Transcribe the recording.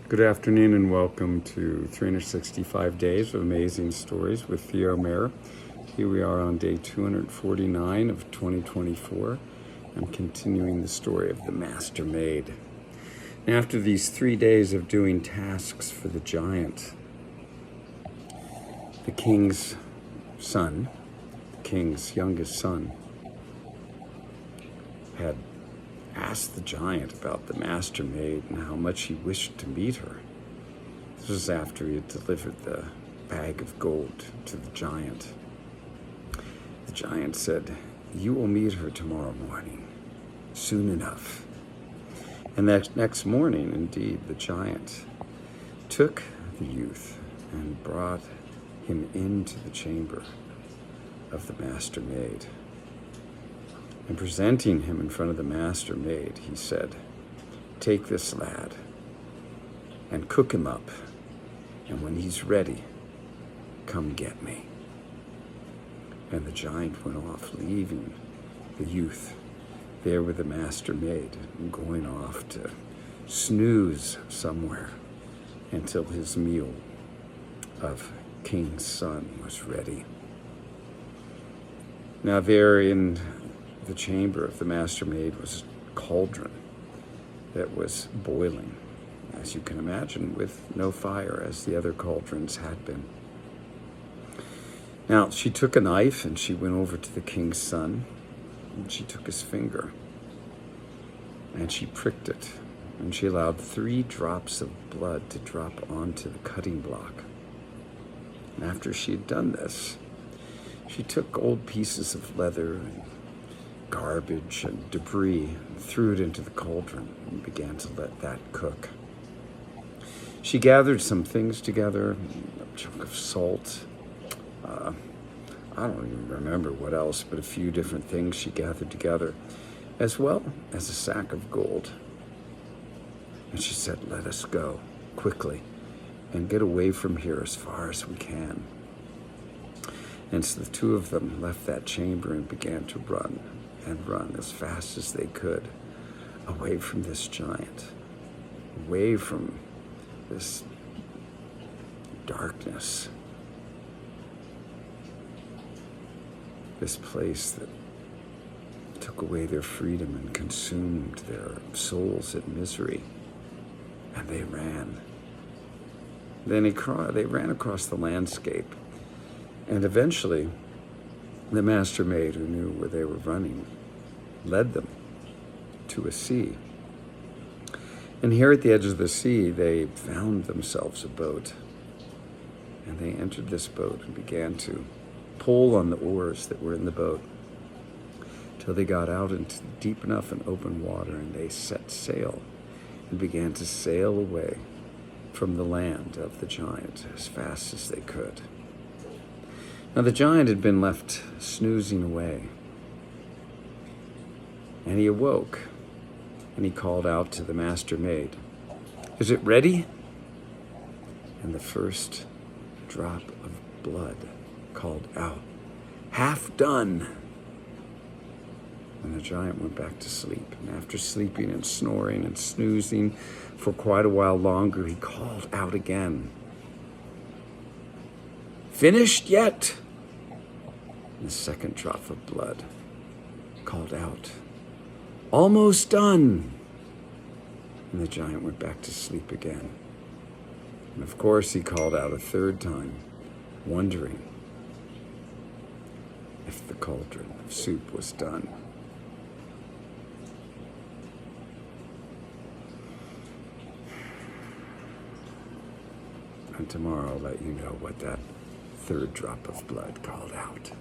Good afternoon and welcome to 365 Days of Amazing Stories with Theo Mayer. Here we are on day 249 of 2024. I'm continuing the story of the Master Maid. And after these 3 days of doing tasks for the giant, the king's son, the king's youngest son, had asked the giant about the Master Maid and how much he wished to meet her. This was after he had delivered the bag of gold to the giant. The giant said, "You will meet her tomorrow morning, soon enough." And that next morning, indeed, the giant took the youth and brought him into the chamber of the Master Maid. And presenting him in front of the Master Maid, he said, "Take this lad and cook him up, and when he's ready, come get me." And the giant went off, leaving the youth there with the Master Maid, and going off to snooze somewhere until his meal of King's son was ready. Now there in the chamber of the Master Maid was a cauldron that was boiling, as you can imagine, with no fire as the other cauldrons had been. Now she took a knife and she went over to the king's son, and she took his finger and she pricked it, and she allowed 3 drops of blood to drop onto the cutting block. And after she had done this, she took old pieces of leather and garbage and debris and threw it into the cauldron and began to let that cook. She gathered some things together, a chunk of salt, I don't even remember what else, but a few different things she gathered together, as well as a sack of gold. And she said, "Let us go quickly and get away from here as far as we can." And so the 2 of them left that chamber and began to run as fast as they could, away from this giant, away from this darkness, this place that took away their freedom and consumed their souls in misery. And they ran. Then they ran across the landscape, and eventually the Master Maid, who knew where they were running, led them to a sea. And here at the edge of the sea, they found themselves a boat. And they entered this boat and began to pull on the oars that were in the boat till they got out into deep enough and open water, and they set sail and began to sail away from the land of the giant as fast as they could. Now the giant had been left snoozing away, and he awoke, and he called out to the Master Maid, "Is it ready?" And the first drop of blood called out, "Half done." And the giant went back to sleep, and after sleeping and snoring and snoozing for quite a while longer, he called out again, "Finished yet?" The second drop of blood called out, "Almost done." And the giant went back to sleep again. And of course he called out a 3rd time, wondering if the cauldron of soup was done. And tomorrow I'll let you know what that 3rd drop of blood called out.